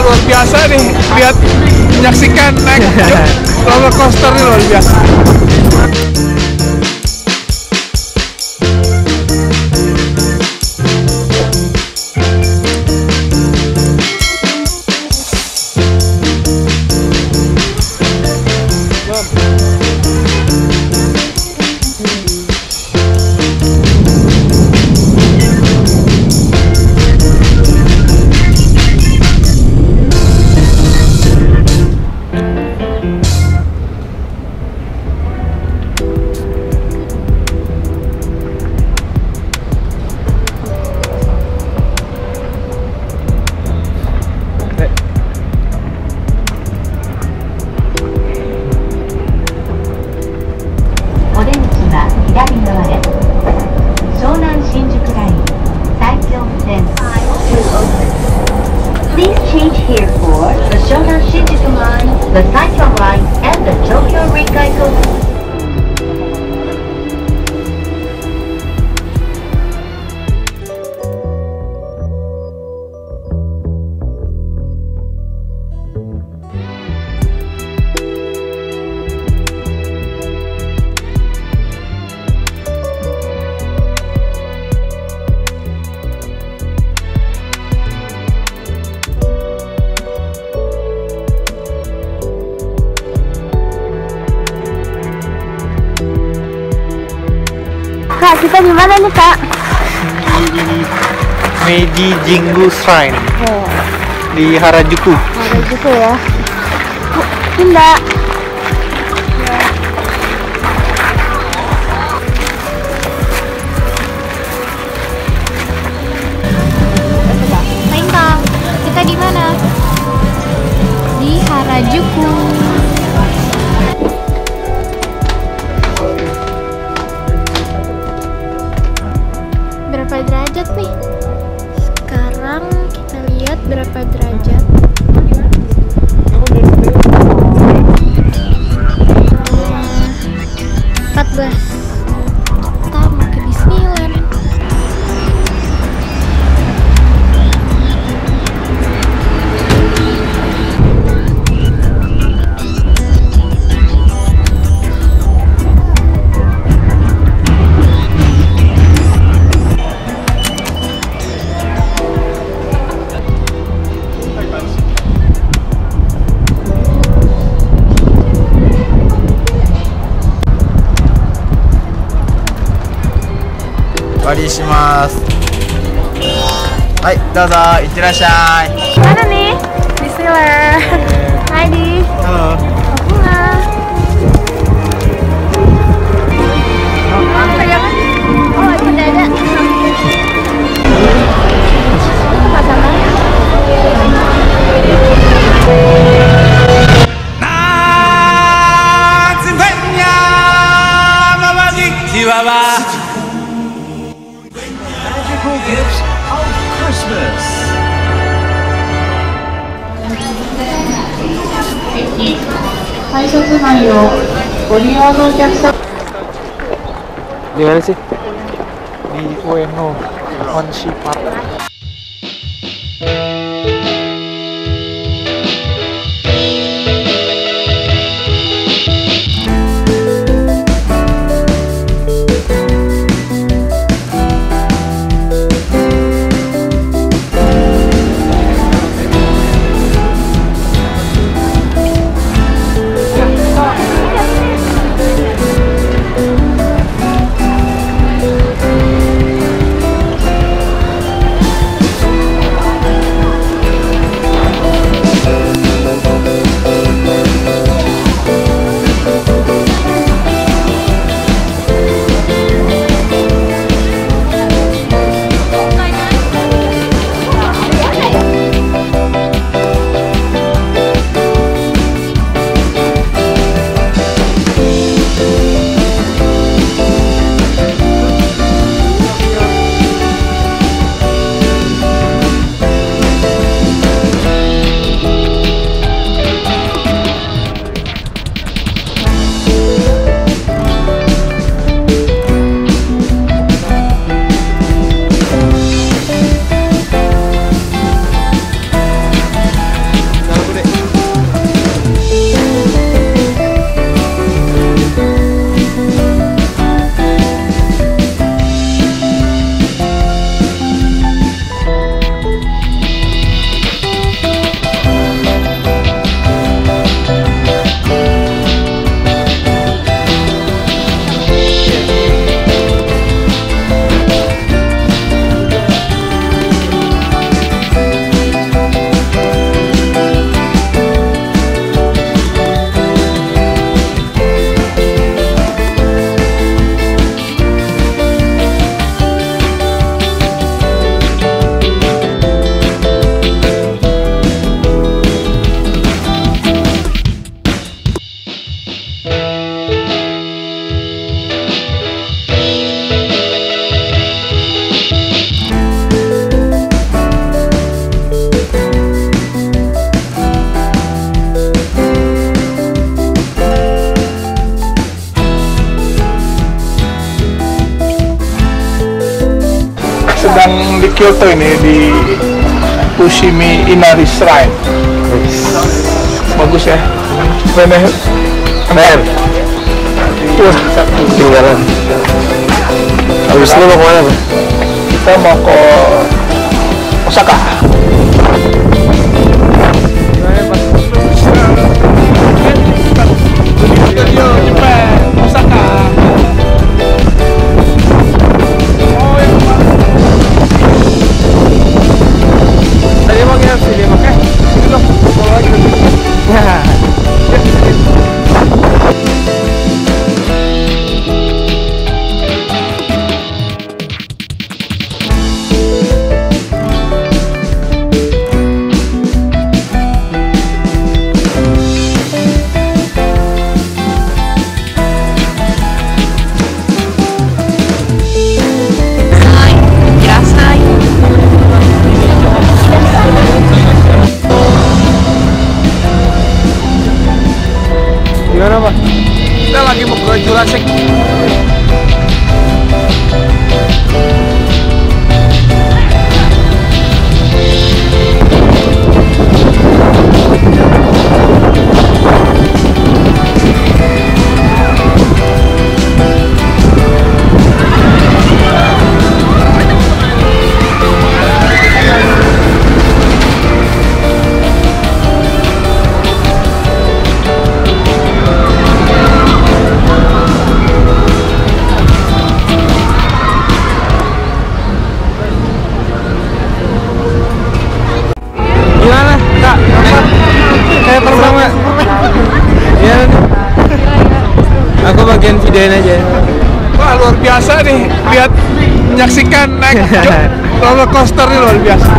luar biasa nih, lihat menyaksikan naik roller coaster ini luar biasa. Please change here for the Shonan Shinjuku Line, the Saikyo Line, and the Tokyo Rinkai-ko. Kak, kita di mana nih, Kak? Di Meiji Jingu Shrine. Oh. Di Harajuku. Harajuku ya. Pindah. Kak, kita di mana? Di Harajuku. Berapa derajat nih? Sekarang kita lihat berapa derajat. 14. Kita mau ke Disneyland. Hai, dozo, itterasshai. Mana nih? Disneyland. Hai, Di. Halo. Bunga. Oh, pegangan. Oh, itu udah ada. Pasangan. Gifts of Christmas. Di mana sih? Di Ueno Onshi Park. Kyoto ini di Fushimi Inari Shrine. Bagus ya. Bener. Wah, ketinggalan. Habis itu mau kemana, Bang? Kita mau ke Osaka. Studio Jepang, Osaka. Tadi mau nginep sini, oke? Itu loh, mau lagi nanti. Ya. Gimana, Pak? Kita lagi mau ke Jurassic. Gimana, Kak? Kayak pertama. Iya nih. Aku bagian videoin aja. Wah, luar biasa nih. Lihat menyaksikan naik roller coaster ini luar biasa.